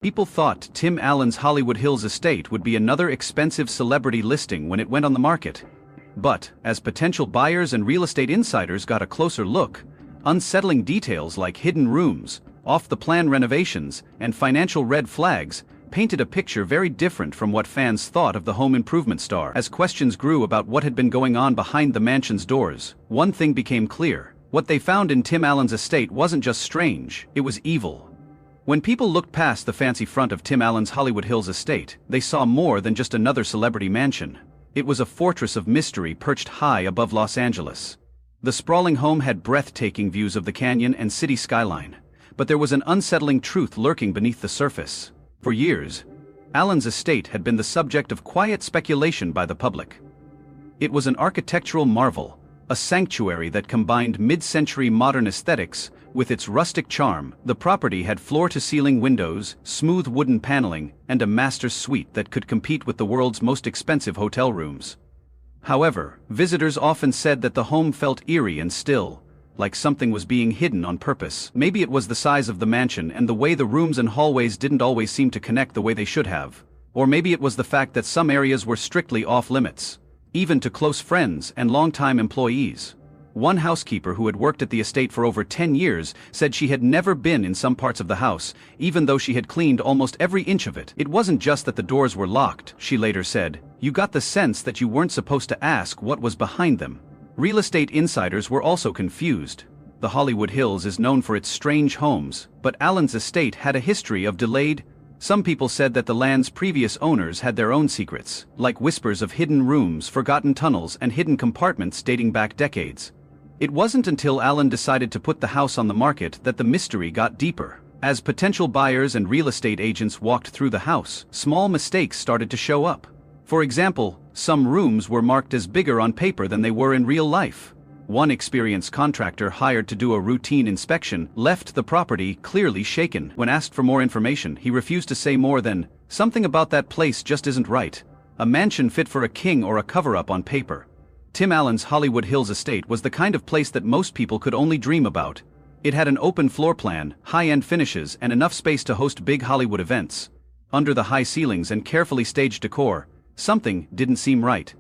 People thought Tim Allen's Hollywood Hills estate would be another expensive celebrity listing when it went on the market. But, as potential buyers and real estate insiders got a closer look, unsettling details like hidden rooms, off-the-plan renovations, and financial red flags painted a picture very different from what fans thought of the home improvement star. As questions grew about what had been going on behind the mansion's doors, one thing became clear. What they found in Tim Allen's estate wasn't just strange, it was evil. When people looked past the fancy front of Tim Allen's Hollywood Hills estate, they saw more than just another celebrity mansion. It was a fortress of mystery perched high above Los Angeles. The sprawling home had breathtaking views of the canyon and city skyline, but there was an unsettling truth lurking beneath the surface. For years, Allen's estate had been the subject of quiet speculation by the public. It was an architectural marvel, a sanctuary that combined mid-century modern aesthetics with its rustic charm. The property had floor-to-ceiling windows, smooth wooden paneling, and a master's suite that could compete with the world's most expensive hotel rooms. However, visitors often said that the home felt eerie and still, like something was being hidden on purpose. Maybe it was the size of the mansion and the way the rooms and hallways didn't always seem to connect the way they should have. Or maybe it was the fact that some areas were strictly off-limits, even to close friends and longtime employees. One housekeeper who had worked at the estate for over 10 years said she had never been in some parts of the house, even though she had cleaned almost every inch of it. It wasn't just that the doors were locked, she later said. You got the sense that you weren't supposed to ask what was behind them. Real estate insiders were also confused. The Hollywood Hills is known for its strange homes, but Allen's estate had a history of delayed. Some people said that the land's previous owners had their own secrets, like whispers of hidden rooms, forgotten tunnels, and hidden compartments dating back decades. It wasn't until Allen decided to put the house on the market that the mystery got deeper. As potential buyers and real estate agents walked through the house, small mistakes started to show up. For example, some rooms were marked as bigger on paper than they were in real life. One experienced contractor hired to do a routine inspection left the property clearly shaken. When asked for more information, he refused to say more than, "Something about that place just isn't right. A mansion fit for a king or a cover-up on paper." Tim Allen's Hollywood Hills estate was the kind of place that most people could only dream about. It had an open floor plan, high-end finishes, and enough space to host big Hollywood events. Under the high ceilings and carefully staged decor, something didn't seem right.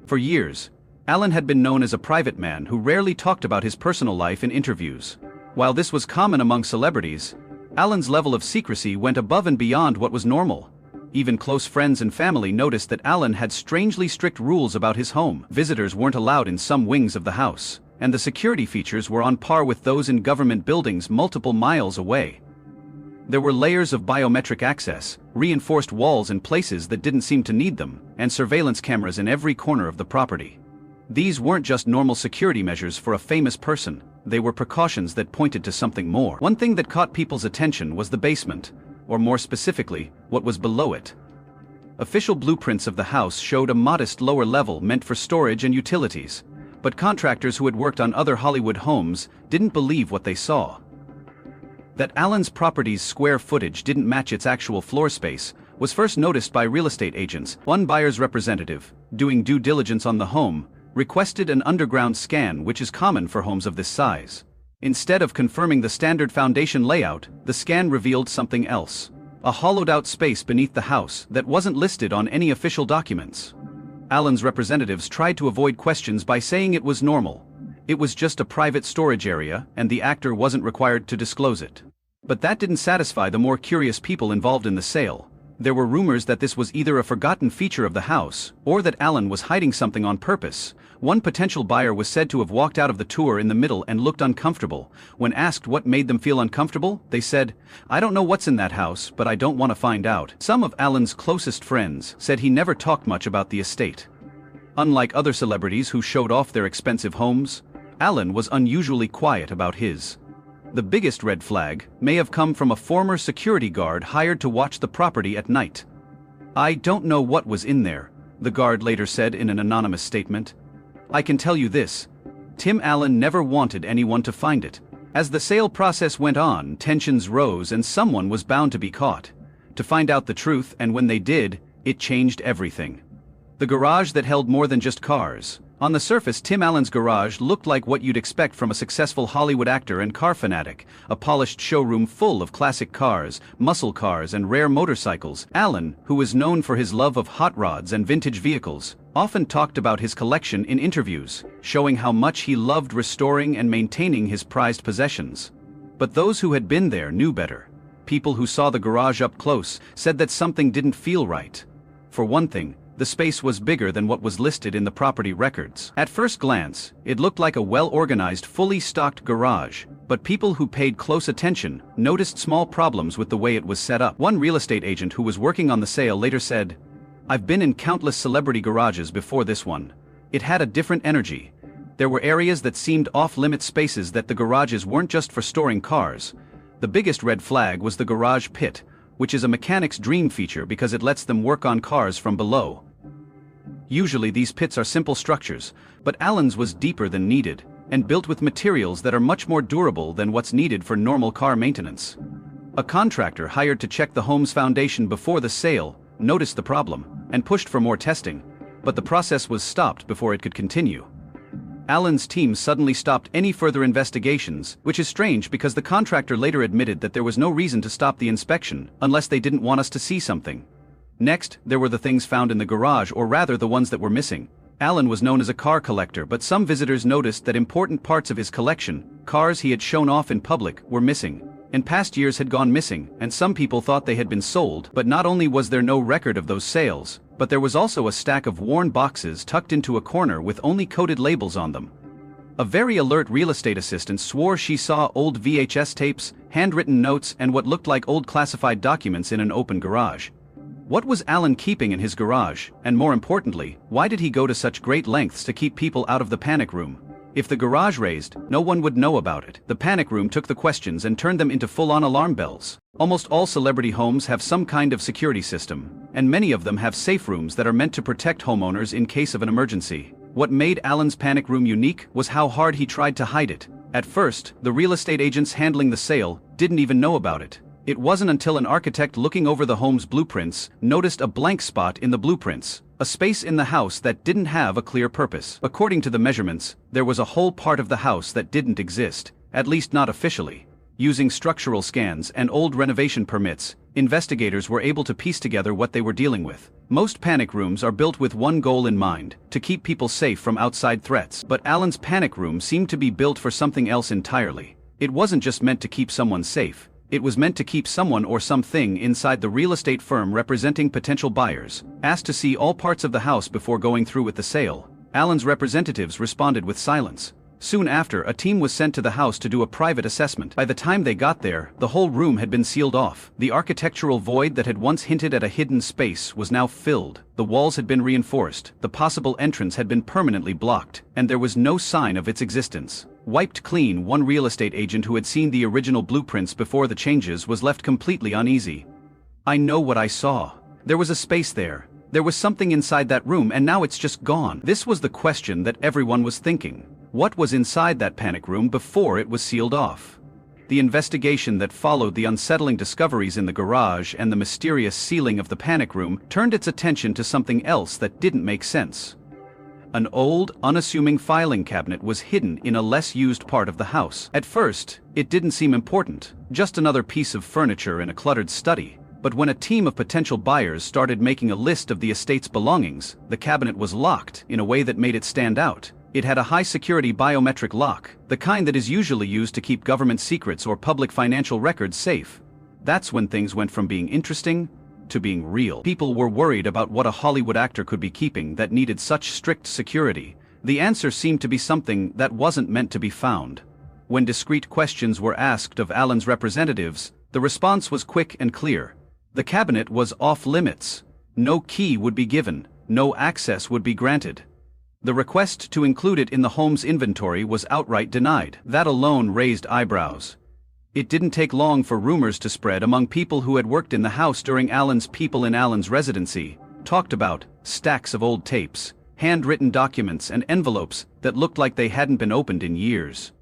For years, Allen had been known as a private man who rarely talked about his personal life in interviews. While this was common among celebrities, Allen's level of secrecy went above and beyond what was normal. Even close friends and family noticed that Allen had strangely strict rules about his home. Visitors weren't allowed in some wings of the house, and the security features were on par with those in government buildings multiple miles away. There were layers of biometric access, reinforced walls in places that didn't seem to need them, and surveillance cameras in every corner of the property. These weren't just normal security measures for a famous person, they were precautions that pointed to something more. One thing that caught people's attention was the basement, or more specifically, what was below it. Official blueprints of the house showed a modest lower level meant for storage and utilities, but contractors who had worked on other Hollywood homes didn't believe what they saw. That Allen's property's square footage didn't match its actual floor space was first noticed by real estate agents. One buyer's representative, doing due diligence on the home, requested an underground scan, which is common for homes of this size. Instead of confirming the standard foundation layout, the scan revealed something else. A hollowed-out space beneath the house that wasn't listed on any official documents. Allen's representatives tried to avoid questions by saying it was normal. It was just a private storage area, and the actor wasn't required to disclose it. But that didn't satisfy the more curious people involved in the sale. There were rumors that this was either a forgotten feature of the house, or that Allen was hiding something on purpose. One potential buyer was said to have walked out of the tour in the middle and looked uncomfortable. When asked what made them feel uncomfortable, they said, "I don't know what's in that house, but I don't want to find out." Some of Allen's closest friends said he never talked much about the estate. Unlike other celebrities who showed off their expensive homes, Allen was unusually quiet about his. The biggest red flag may have come from a former security guard hired to watch the property at night. "I don't know what was in there," the guard later said in an anonymous statement. "I can tell you this, Tim Allen never wanted anyone to find it." As the sale process went on, tensions rose and someone was bound to be caught to find out the truth, and when they did, it changed everything. The garage that held more than just cars, On the surface, Tim Allen's garage looked like what you'd expect from a successful Hollywood actor and car fanatic, a polished showroom full of classic cars, muscle cars and rare motorcycles. Allen, who was known for his love of hot rods and vintage vehicles, often talked about his collection in interviews, showing how much he loved restoring and maintaining his prized possessions. But those who had been there knew better. People who saw the garage up close said that something didn't feel right. For one thing, the space was bigger than what was listed in the property records. At first glance, it looked like a well-organized, fully stocked garage, but people who paid close attention noticed small problems with the way it was set up. One real estate agent who was working on the sale later said, "I've been in countless celebrity garages before this one. It had a different energy. There were areas that seemed off-limit spaces that the garages weren't just for storing cars. The biggest red flag was the garage pit, which is a mechanic's dream feature because it lets them work on cars from below. Usually these pits are simple structures, but Allen's was deeper than needed, and built with materials that are much more durable than what's needed for normal car maintenance." A contractor hired to check the home's foundation before the sale noticed the problem and pushed for more testing, but the process was stopped before it could continue. Allen's team suddenly stopped any further investigations, which is strange because the contractor later admitted that there was no reason to stop the inspection unless they didn't want us to see something. Next, there were the things found in the garage, or rather the ones that were missing. Allen was known as a car collector, but some visitors noticed that important parts of his collection, cars he had shown off in public, were missing. In past years had gone missing, and some people thought they had been sold. But not only was there no record of those sales, but there was also a stack of worn boxes tucked into a corner with only coded labels on them. A very alert real estate assistant swore she saw old VHS tapes, handwritten notes, and what looked like old classified documents in an open garage. What was Allen keeping in his garage, and more importantly, why did he go to such great lengths to keep people out of the panic room? If the garage raised, no one would know about it. The panic room took the questions and turned them into full-on alarm bells. Almost all celebrity homes have some kind of security system, and many of them have safe rooms that are meant to protect homeowners in case of an emergency. What made Allen's panic room unique was how hard he tried to hide it. At first, the real estate agents handling the sale didn't even know about it. It wasn't until an architect looking over the home's blueprints noticed a blank spot in the blueprints, a space in the house that didn't have a clear purpose. According to the measurements, there was a whole part of the house that didn't exist, at least not officially. Using structural scans and old renovation permits, investigators were able to piece together what they were dealing with. Most panic rooms are built with one goal in mind: to keep people safe from outside threats. But Allen's panic room seemed to be built for something else entirely. It wasn't just meant to keep someone safe. It was meant to keep someone or something inside. The real estate firm representing potential buyers asked to see all parts of the house before going through with the sale. Allen's representatives responded with silence. Soon after, a team was sent to the house to do a private assessment. By the time they got there, the whole room had been sealed off. The architectural void that had once hinted at a hidden space was now filled. The walls had been reinforced, the possible entrance had been permanently blocked, and there was no sign of its existence. Wiped clean, one real estate agent who had seen the original blueprints before the changes was left completely uneasy. "I know what I saw. There was a space there. There was something inside that room, and now it's just gone." This was the question that everyone was thinking. What was inside that panic room before it was sealed off? The investigation that followed the unsettling discoveries in the garage and the mysterious sealing of the panic room turned its attention to something else that didn't make sense. An old, unassuming filing cabinet was hidden in a less used part of the house. At first, it didn't seem important, just another piece of furniture in a cluttered study. But when a team of potential buyers started making a list of the estate's belongings, the cabinet was locked in a way that made it stand out. It had a high-security biometric lock, the kind that is usually used to keep government secrets or public financial records safe. That's when things went from being interesting to being real. People were worried about what a Hollywood actor could be keeping that needed such strict security. The answer seemed to be something that wasn't meant to be found. When discreet questions were asked of Allen's representatives, the response was quick and clear. The cabinet was off-limits. No key would be given, no access would be granted. The request to include it in the home's inventory was outright denied. That alone raised eyebrows. It didn't take long for rumors to spread among people who had worked in the house during Allen's. People in Allen's residency talked about stacks of old tapes, handwritten documents, and envelopes that looked like they hadn't been opened in years.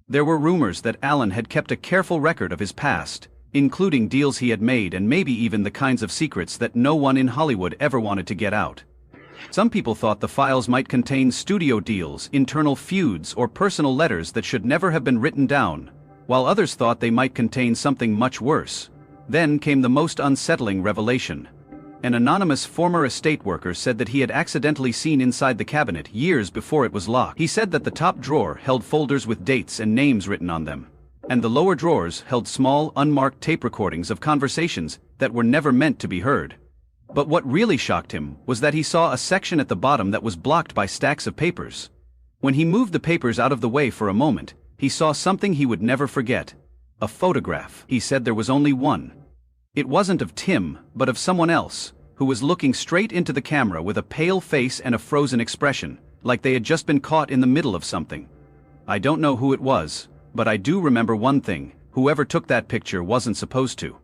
There were rumors that Allen had kept a careful record of his past, including deals he had made and maybe even the kinds of secrets that no one in Hollywood ever wanted to get out. Some people thought the files might contain studio deals, internal feuds, or personal letters that should never have been written down, while others thought they might contain something much worse. Then came the most unsettling revelation. An anonymous former estate worker said that he had accidentally seen inside the cabinet years before it was locked. He said that the top drawer held folders with dates and names written on them, and the lower drawers held small, unmarked tape recordings of conversations that were never meant to be heard. But what really shocked him was that he saw a section at the bottom that was blocked by stacks of papers. When he moved the papers out of the way for a moment, he saw something he would never forget. A photograph. He said there was only one. It wasn't of Tim, but of someone else, who was looking straight into the camera with a pale face and a frozen expression, like they had just been caught in the middle of something. I don't know who it was, but I do remember one thing: whoever took that picture wasn't supposed to.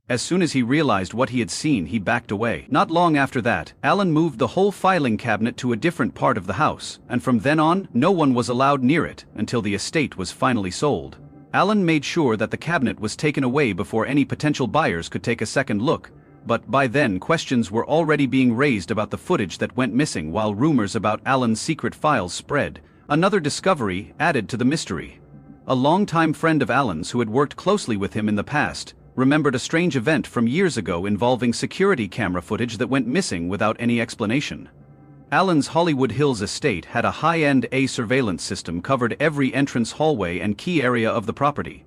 As soon as he realized what he had seen, he backed away. Not long after that, Alan moved the whole filing cabinet to a different part of the house, and from then on, no one was allowed near it until the estate was finally sold. Alan made sure that the cabinet was taken away before any potential buyers could take a second look, but by then questions were already being raised about the footage that went missing while rumors about Alan's secret files spread. Another discovery added to the mystery. A longtime friend of Alan's who had worked closely with him in the past remembered a strange event from years ago involving security camera footage that went missing without any explanation. Alan's Hollywood Hills estate had a high-end surveillance system covered every entrance hallway and key area of the property.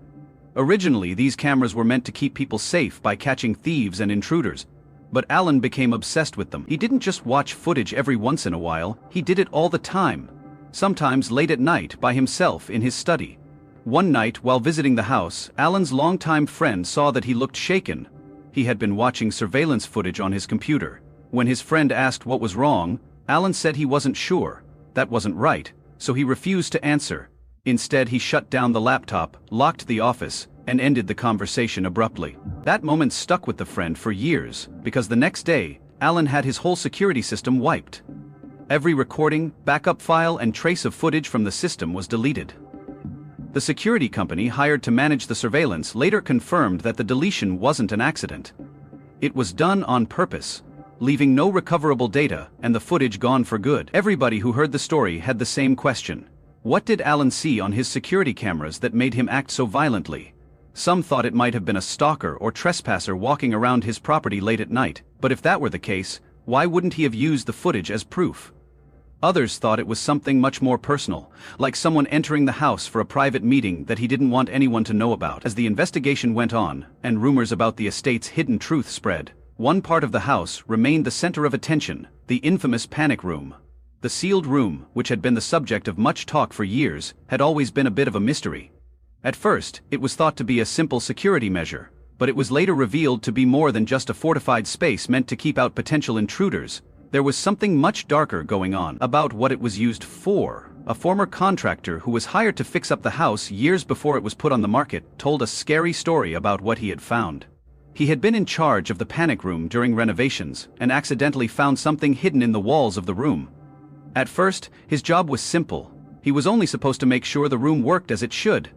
Originally, these cameras were meant to keep people safe by catching thieves and intruders, but Alan became obsessed with them. He didn't just watch footage every once in a while, he did it all the time, sometimes late at night by himself in his study. One night, while visiting the house, Alan's longtime friend saw that he looked shaken. He had been watching surveillance footage on his computer. When his friend asked what was wrong, Alan said he wasn't sure. That wasn't right, so he refused to answer. Instead, he shut down the laptop, locked the office, and ended the conversation abruptly. That moment stuck with the friend for years, because the next day, Alan had his whole security system wiped. Every recording, backup file, and trace of footage from the system was deleted. The security company hired to manage the surveillance later confirmed that the deletion wasn't an accident. It was done on purpose, leaving no recoverable data and the footage gone for good. Everybody who heard the story had the same question. What did Alan see on his security cameras that made him act so violently? Some thought it might have been a stalker or trespasser walking around his property late at night, but if that were the case, why wouldn't he have used the footage as proof? Others thought it was something much more personal, like someone entering the house for a private meeting that he didn't want anyone to know about. As the investigation went on, and rumors about the estate's hidden truth spread, one part of the house remained the center of attention: the infamous panic room. The sealed room, which had been the subject of much talk for years, had always been a bit of a mystery. At first, it was thought to be a simple security measure, but it was later revealed to be more than just a fortified space meant to keep out potential intruders. There was something much darker going on about what it was used for. A former contractor who was hired to fix up the house years before it was put on the market told a scary story about what he had found. He had been in charge of the panic room during renovations and accidentally found something hidden in the walls of the room. At first, his job was simple. He was only supposed to make sure the room worked as it should.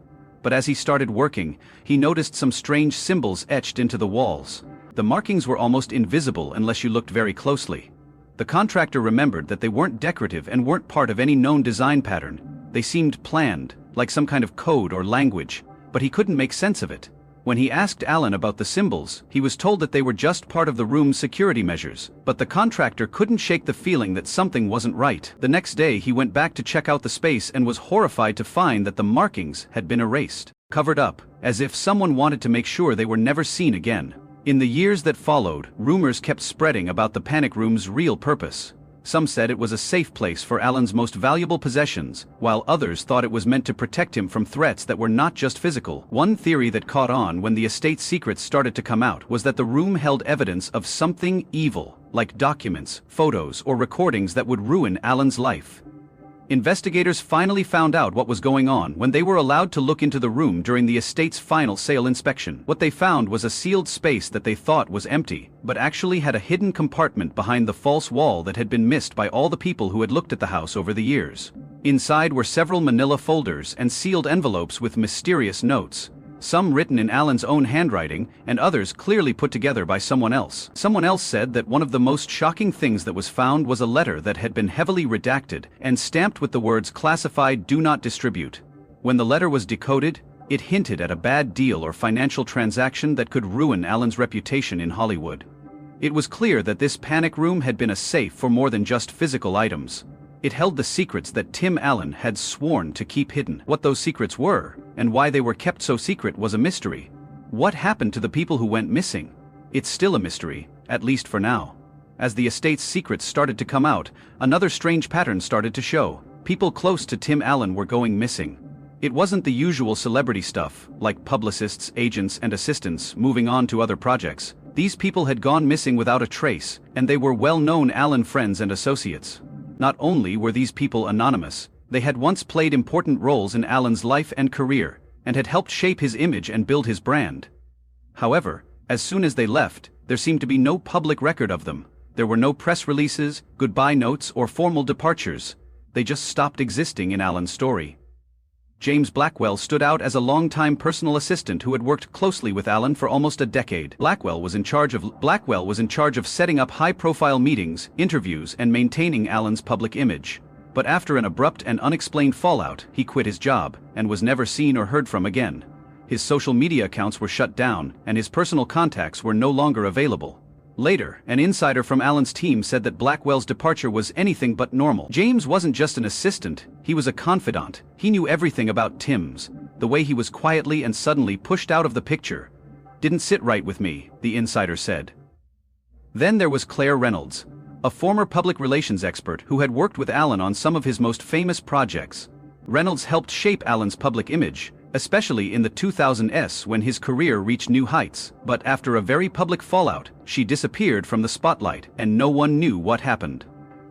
But as he started working, he noticed some strange symbols etched into the walls. The markings were almost invisible unless you looked very closely. The contractor remembered that they weren't decorative and weren't part of any known design pattern. They seemed planned, like some kind of code or language, but he couldn't make sense of it. When he asked Alan about the symbols, he was told that they were just part of the room's security measures, but the contractor couldn't shake the feeling that something wasn't right. The next day, he went back to check out the space and was horrified to find that the markings had been erased, covered up, as if someone wanted to make sure they were never seen again. In the years that followed, rumors kept spreading about the panic room's real purpose. Some said it was a safe place for Alan's most valuable possessions, while others thought it was meant to protect him from threats that were not just physical. One theory that caught on when the estate's secrets started to come out was that the room held evidence of something evil, like documents, photos, or recordings that would ruin Alan's life. Investigators finally found out what was going on when they were allowed to look into the room during the estate's final sale inspection. What they found was a sealed space that they thought was empty, but actually had a hidden compartment behind the false wall that had been missed by all the people who had looked at the house over the years. Inside were several manila folders and sealed envelopes with mysterious notes. some written in Allen's own handwriting and others clearly put together by someone else. Someone else said that one of the most shocking things that was found was a letter that had been heavily redacted and stamped with the words "classified, do not distribute." When the letter was decoded, it hinted at a bad deal or financial transaction that could ruin Allen's reputation in Hollywood. It was clear that this panic room had been a safe for more than just physical items. It held the secrets that Tim Allen had sworn to keep hidden. What those secrets were, and why they were kept so secret, was a mystery. What happened to the people who went missing? It's still a mystery, at least for now. As the estate's secrets started to come out, another strange pattern started to show. People close to Tim Allen were going missing. It wasn't the usual celebrity stuff, like publicists, agents, and assistants moving on to other projects. These people had gone missing without a trace, and they were well-known Allen friends and associates. Not only were these people anonymous, they had once played important roles in Allen's life and career, and had helped shape his image and build his brand. However, as soon as they left, there seemed to be no public record of them. There were no press releases, goodbye notes, or formal departures. They just stopped existing in Allen's story. James Blackwell stood out as a longtime personal assistant who had worked closely with Allen for almost a decade. Blackwell was in charge of setting up high-profile meetings, interviews, and maintaining Allen's public image. But after an abrupt and unexplained fallout, he quit his job and was never seen or heard from again. His social media accounts were shut down, and his personal contacts were no longer available. Later, an insider from Allen's team said that Blackwell's departure was anything but normal. James wasn't just an assistant, he was a confidant. He knew everything about Tim's. The way he was quietly and suddenly pushed out of the picture didn't sit right with me, the insider said. Then there was Claire Reynolds, a former public relations expert who had worked with Allen on some of his most famous projects. Reynolds helped shape Allen's public image, especially in the 2000s when his career reached new heights. But after a very public fallout, she disappeared from the spotlight, and no one knew what happened.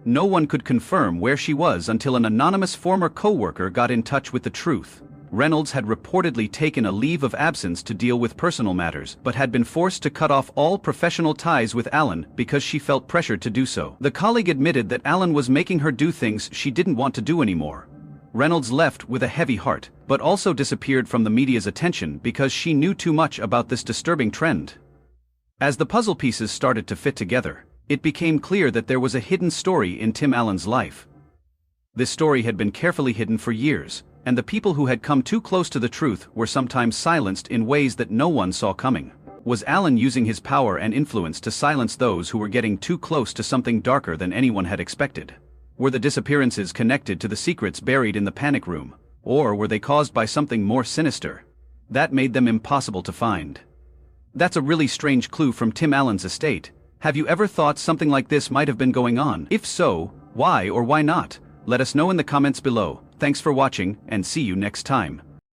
No one could confirm where she was until an anonymous former co-worker got in touch with the truth. Reynolds had reportedly taken a leave of absence to deal with personal matters, but had been forced to cut off all professional ties with Allen because she felt pressured to do so. The colleague admitted that Allen was making her do things she didn't want to do anymore. Reynolds left with a heavy heart, but also disappeared from the media's attention because she knew too much about this disturbing trend. As the puzzle pieces started to fit together, it became clear that there was a hidden story in Tim Allen's life. This story had been carefully hidden for years, and the people who had come too close to the truth were sometimes silenced in ways that no one saw coming. Was Allen using his power and influence to silence those who were getting too close to something darker than anyone had expected? Were the disappearances connected to the secrets buried in the panic room, or were they caused by something more sinister? That made them impossible to find. That's a really strange clue from Tim Allen's estate. Have you ever thought something like this might have been going on? If so, why or why not? Let us know in the comments below. Thanks for watching, and see you next time.